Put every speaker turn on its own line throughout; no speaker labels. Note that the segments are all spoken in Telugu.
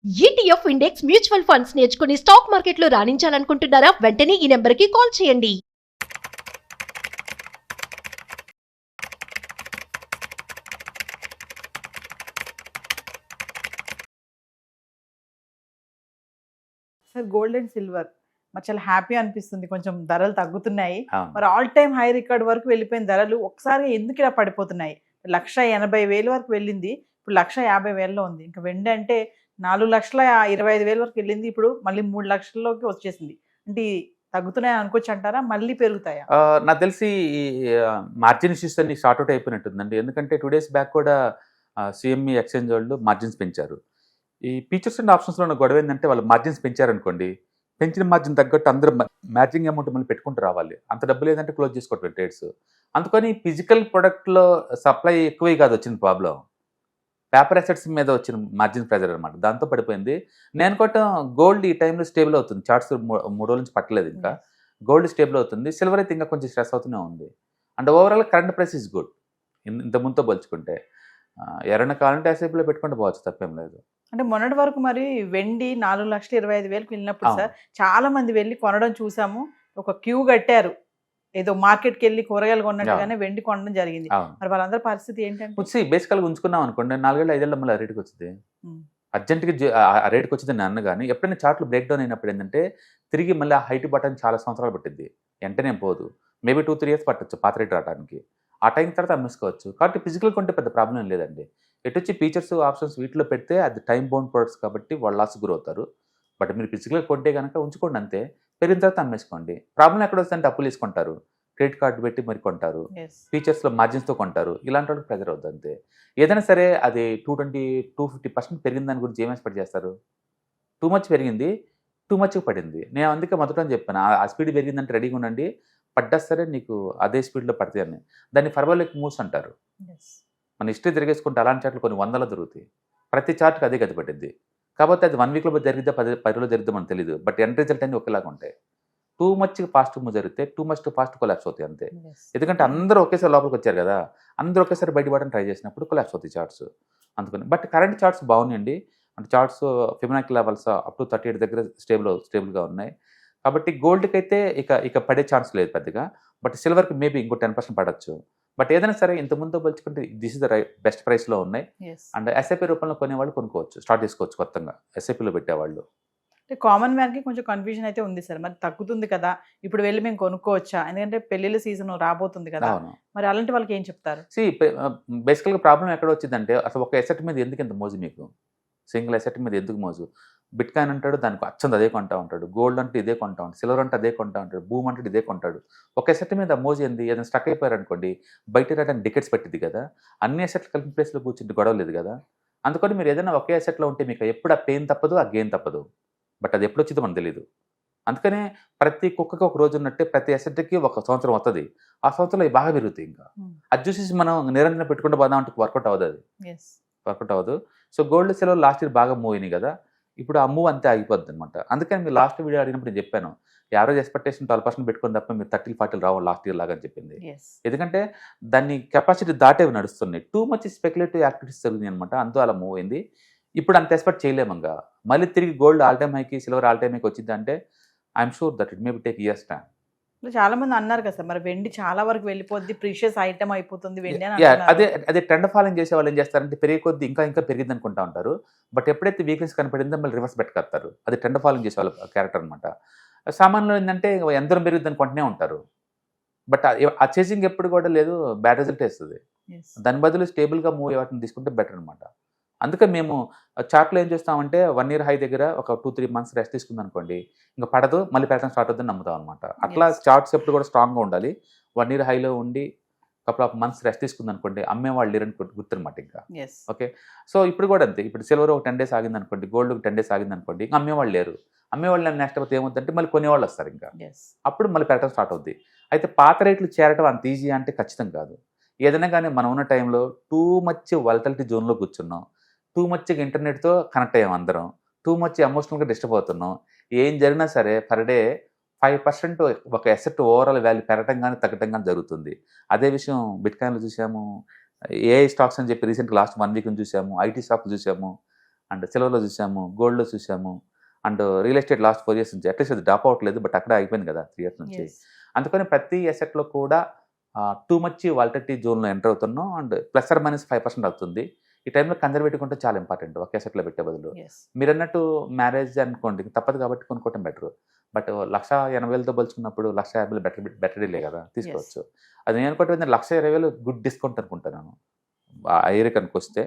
ఈటీఎఫ్ ఇండెక్స్ మ్యూచువల్ ఫండ్స్ నేర్చుకుని స్టాక్ మార్కెట్లో రాణించాలనుకుంటున్నారా? వెంటనే ఈ నెంబర్కి కాల్ చేయండి.
సార్ గోల్డ్ అండ్ సిల్వర్ మరి చాలా హ్యాపీ అనిపిస్తుంది. కొంచెం ధరలు తగ్గుతున్నాయి.
అవును.
మరి ఆల్ టైమ్ హై రికార్డ్ వరకు వెళ్ళిపోయిన ధరలు ఒకసారి ఎందుకు ఇలా పడిపోతున్నాయి? 1,80,000 వరకు వెళ్ళింది. ఇప్పుడు 1,50,000లో ఉంది. ఇంకా వెండి అంటే 4,25,000 వరకు వెళ్ళింది. ఇప్పుడు మళ్ళీ 3 లక్షల్లోకి వచ్చేసింది. అంటే ఈ తగ్గుతున్నాయని అనుకోవచ్చు అంటారా? మళ్ళీ పెరుగుతాయా?
నాకు తెలిసి ఈ మార్జిన్ ఇష్యూస్ అన్ని షార్ట్ అవుట్ అయిపోయినట్టుందండి. ఎందుకంటే 2 days బ్యాక్ కూడా సిఎంఈ ఎక్స్చేంజ్ వాళ్ళు మార్జిన్స్ పెంచారు. ఈ ఫీచర్స్ అండ్ ఆప్షన్స్లో ఉన్న గొడవ ఏంటంటే వాళ్ళు మార్జిన్స్ పెంచారనుకోండి, పెంచిన మార్జిన్ తగ్గట్టు అందరూ మ్యాచింగ్ అమౌంట్ మళ్ళీ పెట్టుకుంటూ రావాలి. అంత డబ్బు లేదంటే క్లోజ్ చేసుకోవట్లేదు ట్రేడ్స్. అందుకని ఫిజికల్ ప్రొడక్ట్లో సప్లై ఎక్కువే కాదు వచ్చిన ప్రాబ్లం, పేపర్ అసెట్స్ మీద వచ్చిన మార్జిన్ ప్రెజర్ అనమాట. దాంతో పడిపోయింది. నేను అనుకోవటం గోల్డ్ ఈ టైంలో స్టేబుల్ అవుతుంది. చార్ట్స్ 3 రోజుల నుంచి పట్టలేదు ఇంకా. గోల్డ్ స్టేబుల్ అవుతుంది. సిల్వర్ అయితే ఇంకా కొంచెం స్ట్రెస్ అవుతూనే ఉంది. And overall current price is good ఇంత ముందుతో పోల్చుకుంటే. ఎవరైనా కావాలంటే ఎస్ఐపిలో పెట్టుకుంటూ పోవచ్చు, తప్పేం లేదు.
అంటే మొన్నటి వరకు మరి వెండి 4,25,000కి వెళ్ళినప్పుడు
అవును.
సార్ చాలా మంది వెళ్ళి కొనడం చూసాము. ఒక క్యూ కట్టారు. ఏదో మార్కెట్కి వెళ్ళి కూరగాయలు కొన్నట్టుగానే వెండి కొనడం జరిగింది.
అవును.
మరి వాళ్ళందరి పరిస్థితి ఏంటంటే
వచ్చి బేసికల్గా ఉంచుకున్నాం అనుకోండి, 4-5 మళ్ళీ ఆ రేటుకి వచ్చింది. అర్జెంట్గా ఆ రేటుకి వచ్చింది నేను అన్న. కానీ ఎప్పుడైనా చార్ట్లు బ్రేక్ డౌన్ అయినప్పుడు ఏంటంటే తిరిగి మళ్ళీ ఆ హైట్ బటన్ చాలా సంవత్సరాలు పట్టింది, వెంటనే పోదు. మేబీ 2-3 years పట్టచ్చు పాత రేట్ రావడానికి. ఆ టైం తర్వాత అమ్మేసుకోవచ్చు. కాబట్టి ఫిజికల్ కొంటే పెద్ద ప్రాబ్లం ఏం లేదండి. ఎటు వచ్చి ఫీచర్స్ ఆప్షన్స్ వీటిలో పెడితే అది టైం బౌండ్ ప్రొడక్ట్స్ కాబట్టి వాళ్ళు లాస్ గురవుతారు. బట్ మీరు ఫిజికల్గా కొంటే కనుక ఉంచుకోండి అంతే. పెరిగిన తర్వాత అమ్మేసుకోండి. ప్రాబ్లం ఎక్కడ వస్తుందంటే అప్పులు తీసుకుంటారు, క్రెడిట్ కార్డు పెట్టి మరి కొంటారు, ఫీచర్స్లో మార్జిన్స్తో కొంటారు. ఇలాంటి వాళ్ళకి ప్రెజర్ అవుతుంది అంతే. ఏదైనా సరే అది 220-250% పెరిగిన దాని గురించి ఏం ఎక్స్పెక్ట్ చేస్తారు? టూ మచ్ పెరిగింది, టూ మచ్కి పడింది. నేను అందుకే మొదట చెప్పాను, ఆ స్పీడ్ పెరిగిందంటే రెడీగా ఉండండి, పడ్డా సరే నీకు అదే స్పీడ్లో పడతాయి అని. దాన్ని ఫర్వాలెక్ మూవ్స్ అంటారు. మన హిస్టరీ తిరిగేసుకుంటే అలాంటి చార్ట్లు కొన్ని వందలు దొరుకుతాయి. ప్రతి చార్ట్కి అదే గతి పట్టింది. కాకపోతే అది 1 weekలో జరిగిద్దా 10 రోజులు జరిగిద్దా మనకు తెలియదు. బట్ ఎండ్ రిజల్ట్ అన్ని ఒకేలాగా ఉంటాయి. టూ మచ్ ఫాస్ట్ మూవ్ జరిగితే టూ మచ్ ఫాస్ట్ కొలాప్స్ అవుతాయి అంతే. ఎందుకంటే అందరూ ఒకేసారి లోపలికి వచ్చారు కదా, అందరూ ఒకేసారి బయటపడని ట్రై చేసినప్పుడు కొలాప్స్ అవుతాయి చార్ట్స్. అందుకని బట్ కరెంట్ చార్ట్స్ బాగున్నాయండి. అంటే charts Fibonacci levels up to 38 దగ్గర స్టేబుల్గా ఉన్నాయి. కాబట్టి గోల్డ్కి అయితే ఇక పడే ఛాన్స్ లేదు పెద్దగా. బట్ సిల్వర్కి మేబీ ఇంకో 10% పడవచ్చు. బట్ ఏదైనా సరే ఇంత ముందు పోల్చుకుంటే దిస్ ఇస్ ద బెస్ట్ ప్రైస్లో ఉన్నాయి. అండ్ ఎస్ఐపి రూపంలో కొనేవాళ్ళు కొనుక్కోవచ్చు, స్టార్ట్ చేసుకోవచ్చు కొత్తగా ఎస్ఐపిలో పెట్టేవాళ్ళు.
అంటే కామన్ మ్యాన్కి కొంచెం కన్ఫ్యూజన్ అయితే ఉంది సార్. మరి తగ్గుతుంది కదా, ఇప్పుడు వెళ్ళి మేము కొనుక్కోవచ్చా? ఎందుకంటే పెళ్లిళ్ళ సీజన్ రాబోతుంది కదా,
అవును.
మరి అలాంటి వాళ్ళకి ఏం చెప్తారు?
బేసికల్గా ప్రాబ్లం ఎక్కడ వచ్చిందంటే అసలు ఒక ఎసెట్ మీద ఎందుకు ఇంత మోజు మీకు? సింగిల్ ఎసెట్ మీద ఎందుకు మోజు? బిట్ కాయిన్ అంటాడు, దానికి అచ్చంది అదే కొంటా ఉంటాడు. గోల్డ్ అంటే ఇదే కొంటా ఉంటాడు, సిల్వర్ అంటే అదే కొంటా ఉంటాడు, భూమి అంటే ఇదే కొంటాడు. ఒక ఎసెట్ మీద మోజు ఏంది? ఏదైనా స్టక్ అయిపోయారు అనుకోండి, బయట రావడానికి డికెట్స్ పెట్టింది కదా. అన్ని ఎసెట్లు కలిపి ప్లేస్లో కూర్చుంటే గొడవ లేదు కదా. అందుకని మీరు ఏదైనా ఒకే ఎసెట్లో ఉంటే మీకు ఎప్పుడు ఆ పెయిన్ తప్పదు, ఆ గెయిన్ తప్పదు. బట్ అది ఎప్పుడు వచ్చిందో మనకు తెలియదు. అందుకనే ప్రతి కుక్కకి ఒక రోజు ఉన్నట్టే ప్రతి ఎసెట్కి ఒక సంవత్సరం వస్తుంది. ఆ సంవత్సరంలో బాగా పెరుగుతాయి. ఇంకా అది చూసేసి మనం నిరంతరం పెట్టుకుంటూ పోదాం అంటే వర్కౌట్ అవ్వదు, అది వర్కౌట్ అవ్వదు. So gold silver last year బాగా మూవ్ అయినాయి కదా, ఇప్పుడు ఆ మూవ్ అంతే ఆగిపోద్ది అనమాట. అందుకని మీరు లాస్ట్ వీడియో అడిగినప్పుడు నేను చెప్పాను, యావరేజ్ ఎక్స్పెక్టేషన్ 12% పెట్టుకుని తప్ప మీరు 30-40 రావు లాస్ట్ ఇయర్ లాగా అని చెప్పింది. ఎందుకంటే దాన్ని కెపాసిటీ దాటేవి నడుస్తున్నాయి. టూ మచ్ స్పెక్యులేటివ్ యాక్టివిటీస్ జరుగుతుంది అనమాట. అంతా అలా మూవ్ అయింది. ఇప్పుడు అంత ఎక్స్పెక్ట్ చేయలేము. ఇంకా మళ్ళీ తిరిగి గోల్డ్ ఆల్ టైమ్ హైకి సిల్వర్ ఆల్ టైమ్ హైకి వచ్చింది అంటే I'm sure that it may be take years time.
చాలా మంది అన్నారు కదా సార్, మరి వెండి చాలా వరకు వెళ్ళిపోద్ది, ప్రీషియస్ ఐటమ్ అయిపోతుంది వెండి అని
అదే
అంటున్నారు.
అదే ట్రెండ్ ఫాలోయింగ్ చేసే వాళ్ళు ఏం చేస్తారంటే పెరిగే కొద్ది ఇంకా పెరిగింది అనుకుంటా ఉంటారు. బట్ ఎప్పుడైతే వీక్నెస్ కనపడిందో మళ్ళీ రివర్స్ పెట్టుకొస్తారు. అది ట్రెండ్ ఫాలోయింగ్ చేసే వాళ్ళ క్యారెక్టర్ అనమాట. సామాన్యులు ఏంటంటే ఎంత పెరిగిద్ది అనుకుంటూనే ఉంటారు. బట్ ఆ చేసింగ్ ఎప్పుడు కూడా లేదు, బ్యాడ్ రిజల్ట్ వేస్తుంది. దాని బదులు స్టేబుల్గా మూవ్ అయ్యేవాటిని తీసుకుంటే బెటర్ అనమాట. అందుకే మేము చార్ట్లో ఏం చేస్తామంటే 1 year హై దగ్గర ఒక 2-3 months రెస్ట్ తీసుకుంది అనుకోండి, ఇంకా పడదు, మళ్ళీ పెరగడం స్టార్ట్ అవుతుందని నమ్ముతాం అనమాట. అట్లా చార్ట్స్ ఎప్పుడు కూడా స్ట్రాంగ్గా ఉండాలి. 1 year హైలో ఉండి కపుల్ ఆఫ్ మంత్స్ రెస్ట్ తీసుకుంది అనుకోండి, అమ్మేవాళ్ళు లేరని గుర్తునమాట ఇంకా. ఓకే, సో ఇప్పుడు కూడా అంతే. ఇప్పుడు సిల్వర్ ఒక 10 days ఆగింది అనుకోండి, గోల్డ్ ఒక 10 days ఆగింది అనుకోండి, ఇంకా అమ్మేవాళ్ళు లేరు. అమ్మేవాళ్ళు నెక్స్ట్ అయితే ఏమవుతుందంటే మళ్ళీ కొనేవాళ్ళు వస్తారు. ఇంకా అప్పుడు మళ్ళీ పెరగడం స్టార్ట్ అవుద్ది. అయితే పాత రేట్లు చేరటం అంత ఈజీ అంటే ఖచ్చితం కాదు. ఏదైనా కానీ మనం ఉన్న టైంలో టూ మచ్ వాలటిలిటీ జోన్లో కూర్చున్నాం, టూ మచ్గా ఇంటర్నెట్తో కనెక్ట్ అయ్యాం అందరం, టూ మచ్ ఎమోషనల్గా డిస్టర్బ్ అవుతున్నాం. ఏం జరిగినా సరే పర్ డే 5% ఒక ఎసెట్ ఓవరాల్ వాల్యూ పెరగటం కానీ తగ్గటం కానీ జరుగుతుంది. అదే విషయం బిట్ కాయిన్లో చూసాము, ఏఐ స్టాక్స్ అని చెప్పి రీసెంట్గా లాస్ట్ 1 week చూసాము, ఐటీ స్టాక్లు చూసాము. అండ్ సిల్వర్లో చూసాము, గోల్డ్లో చూసాము, and real estate last 4 years నుంచి అట్లీస్ట్ అది డ్రాప్ అవ్వట్లేదు, బట్ అక్కడ అయిపోయింది కదా 3 years నుంచి. అందుకని ప్రతి అసెట్లో కూడా టూ మచ్ వాలిడిటీ జోన్లో ఎంటర్ అవుతున్నాం, అండ్ ±5% అవుతుంది. ఈ టైంలో కన్జర్వేటివ్ ఉంటే చాలా ఇంపార్టెంట్ ఒక అసెట్లో పెట్టే బదులు. మీరు అన్నట్టు మ్యారేజ్ అనుకోండి తప్పదు కాబట్టి కొనుక్కోవటం బెటర్. బట్ 1,80,000తో పోల్చుకున్నప్పుడు 1,50,000 బెటర్ డీలే కదా, తీసుకోవచ్చు. అది నేను అనుకుంటే 1,20,000 గుడ్ డిస్కౌంట్ అనుకుంటాను ఆ ఏరియా కనుక వస్తే.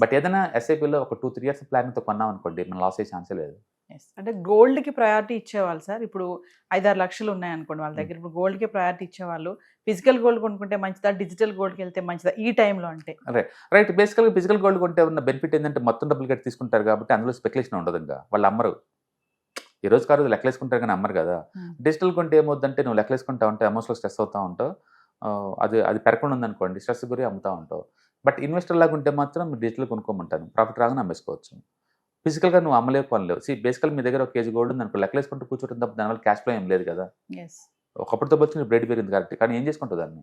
బట్ ఏదైనా ఎస్ఐపిలో ఒక 2-3 years ప్లానింగ్తో కొన్నాం అనుకోండి, మనం లాస్ అయ్యే ఛాన్సే లేదు.
అంటే గోల్డ్కి ప్రయారిటీ ఇచ్చేవాళ్ళు సార్. ఇప్పుడు 5-6 లక్షలు ఉన్నాయనుకోండి వాళ్ళ దగ్గర, ఇప్పుడు గోల్డ్కి ప్రయారిటీ ఇచ్చేవాళ్ళు ఫిజికల్ గోల్డ్ కొనుక్కుంటే మంచిదా, డిజిటల్ గోల్డ్కి వెళ్తే మంచిదా ఈ టైంలో? అంటే
రైట్, బేసికల్గా ఫిజికల్ గోల్డ్ కొంటే ఉన్న బెనిఫిట్ ఏంటంటే మొత్తం డబ్బులు కట్టి తీసుకుంటారు కాబట్టి అందులో స్పెక్యులేషన్ ఉండదు. ఇంకా వాళ్ళు అమ్మరు, ఈ రోజు కాదు లెక్కలేసుకుంటారు కానీ అమ్మరు కదా. డిజిటల్ కొంటే ఏమవుద్దంటే నువ్వు లెక్కలేసుకుంటా ఉంటావు, ఎమోషనల్ స్ట్రెస్ అవుతూ ఉంటావు, అది పెరగకుండా ఉందనుకోండి స్ట్రెస్ గురి అమ్ముతూ ఉంటావు. బట్ ఇన్వెస్టర్ లాగా ఉంటే మాత్రం డిజిటల్ కొనుక్కోమంటాను, ప్రాఫిట్ రాగానే అమ్మేసుకోవచ్చు. ఫిజికల్గా నువ్వు అమ్మలేవు కొనలేవు. బేసికల్ మీ దగ్గర 1 kg గోల్డ్ ఉంది అనుకో, లెక్కలేసుకుంటూ కూర్చోవడం తప్ప దానివల్ల క్యాష్ ఫ్లో ఏం లేదు కదా. ఒకప్పుడుతో వచ్చి బ్రేడ్ పెరిగింది కాబట్టి, కానీ ఏం చేసుకుంటావు దాన్ని.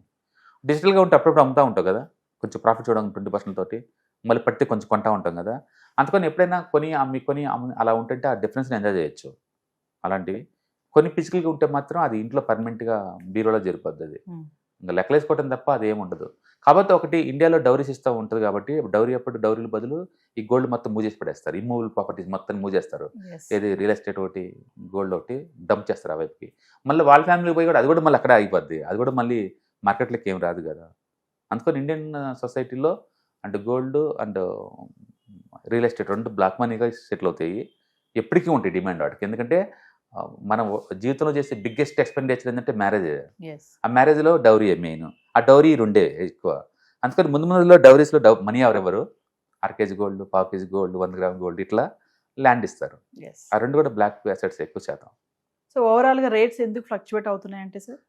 డిజిటల్గా ఉంటే అప్పుడప్పుడు అమ్ముతూ ఉంటావు కదా, కొంచెం ప్రాఫిట్ చూడడం 20% తోటి, మళ్ళీ పడితే కొంచెం కొంటా ఉంటాం కదా. అందుకని ఎప్పుడైనా కొని అలా ఉంటుంటే ఆ డిఫరెన్స్ని ఎంజాయ్ చేయొచ్చు. అలాంటివి కొన్ని ఫిజికల్గా ఉంటే మాత్రం అది ఇంట్లో పర్మనెంట్గా బీరోలో జరిపోద్ది. అది ఇంకా లెక్కలేసుకోవడం తప్ప అది ఏమి ఉండదు. కాబట్టి ఒకటి ఇండియాలో డౌరీ సిస్టమ్ ఉంటుంది కాబట్టి డౌరీల బదులు ఈ గోల్డ్ మొత్తం మూవ్ చేసి పడేస్తారు, ఇమ్మూవబుల్ ప్రాపర్టీస్ మొత్తం మూవ్ చేస్తారు. ఏది రియల్ ఎస్టేట్ ఒకటి, గోల్డ్ ఒకటి డంప్ చేస్తారు ఆ వైపుకి. మళ్ళీ వాళ్ళ ఫ్యామిలీ పోయి కూడా అది కూడా మళ్ళీ అక్కడే అయిపోద్ది, అది కూడా మళ్ళీ మార్కెట్లోకి ఏం రాదు కదా. అందుకని ఇండియన్ సొసైటీలో and gold and real estate రెండు బ్లాక్ మనీగా సెటిల్ అవుతాయి, ఎప్పటికీ ఉంటాయి డిమాండ్ వాటికి. ఎందుకంటే మనం జీవితంలో చేసే బిగ్గెస్ట్ ఎక్స్పెండిచర్ ఏంటంటే మ్యారేజ్. ఆ మ్యారేజ్లో డౌరీ మెయిన్, ఆ డౌరీ రెండే ఎక్కువ. అందుకని ముందులో డౌరీస్లో మనీ ఎవరెవరు 1/2 kg gold, 1/4 kg gold, 100 grams gold ఇట్లా ల్యాండ్ ఇస్తారు. ఆ రెండు కూడా బ్లాక్ అసెట్స్ ఎక్కువ శాతం.
సో ఓవరాల్గా రేట్స్ ఎందుకు ఫ్లక్చువేట్ అవుతున్నాయంటే సార్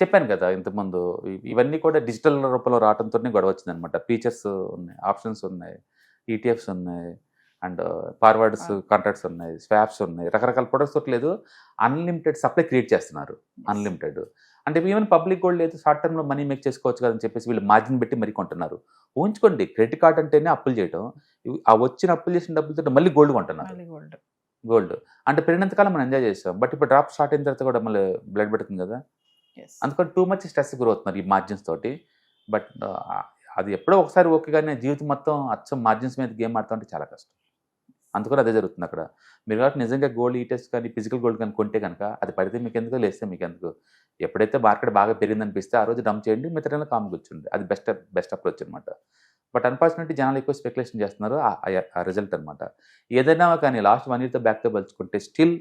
చెప్పాను కదా ఇంతకుముందు, ఇవన్నీ కూడా డిజిటల్ రూపంలో రావడంతోనే గొడవ వచ్చింది అనమాట. ఫీచర్స్ ఉన్నాయి, ఆప్షన్స్ ఉన్నాయి, ఈటీఎఫ్స్ ఉన్నాయి, అండ్ ఫార్వర్డ్స్ కాంట్రాక్ట్స్ ఉన్నాయి, స్వాప్స్ ఉన్నాయి, రకరకాల ప్రొడక్ట్స్ లేదు. అన్లిమిటెడ్ సప్లై క్రియేట్ చేస్తున్నారు, అన్లిమిటెడ్. అంటే ఈవెన్ పబ్లిక్ గోల్డ్ లేదు, షార్ట్ టర్మ్లో మనీ మేక్ చేసుకోవచ్చు కదని చెప్పేసి వీళ్ళు మార్జిన్ పెట్టి మరీ కొంటున్నారు. ఊహించుకోండి, క్రెడిట్ కార్డ్ అంటేనే అప్పులు చేయడం, ఆ వచ్చిన అప్పులు చేసిన డబ్బులతో మళ్ళీ గోల్డ్ కొంటున్నారు. గోల్డ్ అంటే పెరిగినంతకాలం మనం ఎంజాయ్ చేస్తాం, బట్ ఇప్పుడు డ్రాప్ స్టార్ట్ అయిన తర్వాత కూడా మళ్ళీ బ్లడ్ పెడుతుంది కదా. అందుకని టూ మచ్ స్ట్రెస్ గురవుతున్నారు ఈ మార్జిన్స్ తోటి. బట్ అది ఎప్పుడో ఒకసారి ఓకే, కానీ జీవితం మొత్తం అచ్చం మార్జిన్స్ మీద గేమ్ ఆడుతూ ఉంటే చాలా కష్టం. అందుకని అదే జరుగుతుంది అక్కడ. మీరు కాబట్టి నిజంగా గోల్డ్ ఈటెస్ట్ కానీ ఫిజికల్ గోల్డ్ కానీ కొంటే కనుక అది పడితే మీకు ఎందుకు, లేస్తే మీకు ఎందుకు. ఎప్పుడైతే మార్కెట్ బాగా పెరిగిందనిపిస్తే ఆ రోజు డంప్ చేయండి, మిగతా కామ్ కూర్చోండి, అది బెస్ట్ అప్రోచ్ అనమాట. బట్ అన్ఫార్చునేట్లీ జనాలు ఎక్కువ స్పెక్యులేషన్ చేస్తున్నారు, ఆ రిజల్ట్ అనమాట. ఏదైనా కానీ లాస్ట్ 1 yearతో బ్యాక్తో పోల్చుకుంటే స్టిల్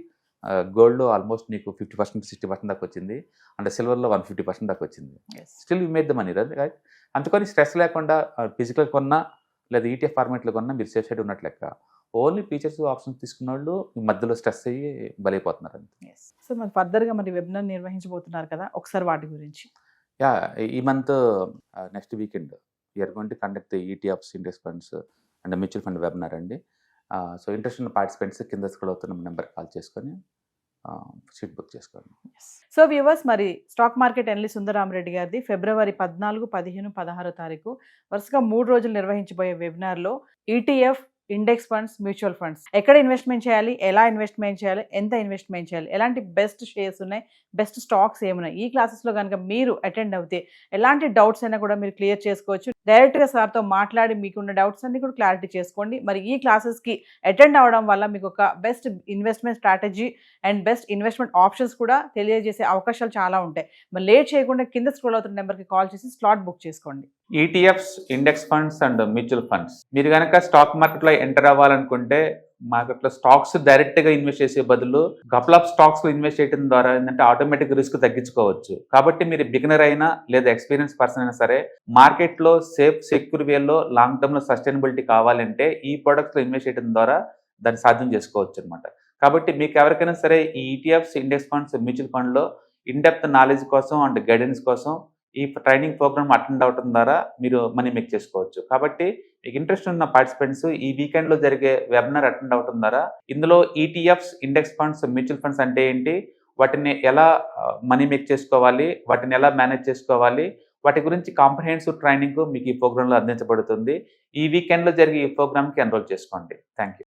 గోల్డ్లో ఆల్మోస్ట్ నీకు 50% 60% దాకా వచ్చింది, అండ్ సిల్వర్లో 150% దాకా వచ్చింది. Still you made the money right. అందుకని స్ట్రెస్ లేకుండా ఫిజికల్ కొన్నా లేదా ఈటీఎఫ్ ఫార్మేట్లో కొన్నా మీరు సేఫ్ సైడ్ ఉన్నట్లు లెక్క. ఓన్లీ ఫీచర్స్ ఆప్షన్స్ తీసుకున్న వాళ్ళు మధ్యలో స్ట్రెస్ అయ్యి బలైపోతున్నారు అంతే.
సో మరి ఫర్దర్గా మరి వెబినార్ నిర్వహించబోతున్నారు కదా, ఒకసారి వాటి గురించి.
ఈ month next weekend we're going to conduct ETFs, index funds and mutual fund webinar అండి. సో ఇంట్రెస్ట్ ఉన్న పార్టిసిపెంట్స్ కింద స్క్రోల్ అవుతున్న నెంబర్ కాల్ చేసుకొని సీట్ బుక్ చేసుకోండి.
సో వ్యూవర్స్, మరి స్టాక్ మార్కెట్ ఎనలిస్ట్ సుందరరామరెడ్డి గారిది ఫిబ్రవరి 14, 15, 16 వరుసగా 3 రోజులు నిర్వహించబోయే వెబినార్లో ETF, index funds, mutual funds ఎక్కడ ఇన్వెస్ట్మెంట్ చేయాలి, ఎలా ఇన్వెస్ట్మెంట్ చేయాలి, ఎంత ఇన్వెస్ట్మెంట్ చేయాలి, ఎలాంటి బెస్ట్ షేర్స్ ఉన్నాయి, బెస్ట్ స్టాక్స్ ఏమున్నాయి, ఈ క్లాసెస్లో కనుక మీరు అటెండ్ అవుతే ఎలాంటి డౌట్స్ అయినా కూడా మీరు క్లియర్ చేసుకోవచ్చు. డైరెక్ట్గా సార్తో మాట్లాడి మీకున్న డౌట్స్ అన్ని కూడా క్లారిటీ చేసుకోండి. మరి ఈ క్లాసెస్కి అటెండ్ అవ్వడం వల్ల మీకు ఒక best investment strategy and best investment options కూడా తెలియజేసే అవకాశాలు చాలా ఉంటాయి. మరి లేట్ చేయకుండా కింద స్క్రోల్ అవుతున్న నెంబర్కి కాల్ చేసి స్లాట్ బుక్ చేసుకోండి.
ETFs, index funds and mutual funds మీరు కనుక స్టాక్ మార్కెట్లో ఎంటర్ అవ్వాలనుకుంటే మార్కెట్లో స్టాక్స్ డైరెక్ట్గా ఇన్వెస్ట్ చేసే బదులు కపుల్ ఆఫ్ స్టాక్స్లో ఇన్వెస్ట్ చేయడం ద్వారా ఏంటంటే ఆటోమేటిక్ రిస్క్ తగ్గించుకోవచ్చు. కాబట్టి మీరు బిగినర్ అయినా లేదా ఎక్స్పీరియన్స్ పర్సన్ అయినా సరే మార్కెట్లో సేఫ్ సెక్యూర్ వేలో లాంగ్ టర్మ్లో సస్టైనబిలిటీ కావాలంటే ఈ ప్రొడక్ట్స్లో ఇన్వెస్ట్ చేయడం ద్వారా దాన్ని సాధ్యం చేసుకోవచ్చు అనమాట. కాబట్టి మీకు ఎవరికైనా సరే ఈ ఈటీఎఫ్స్, ఇండెక్స్ ఫండ్స్, మ్యూచువల్ ఫండ్లో ఇన్డెప్త్ నాలెడ్జ్ కోసం అండ్ గైడెన్స్ కోసం ఈ ట్రైనింగ్ ప్రోగ్రామ్ అటెండ్ అవడం ద్వారా మీరు మనీ మేక్ చేసుకోవచ్చు. కాబట్టి మీకు ఇంట్రెస్ట్ ఉన్న పార్టిసిపెంట్స్ ఈ వీకెండ్లో జరిగే వెబినార్ అటెండ్ అవడం ద్వారా ఇందులో ETFs, index funds, mutual funds అంటే ఏంటి, వాటిని ఎలా మనీ మేక్ చేసుకోవాలి, వాటిని ఎలా మేనేజ్ చేసుకోవాలి, వాటి గురించి కాంప్రహెన్సివ్ ట్రైనింగ్ మీకు ఈ ప్రోగ్రాంలో అందించబడుతుంది. ఈ వీకెండ్లో జరిగే ఈ ప్రోగ్రామ్కి ఎన్రోల్ చేసుకోండి. Thank you.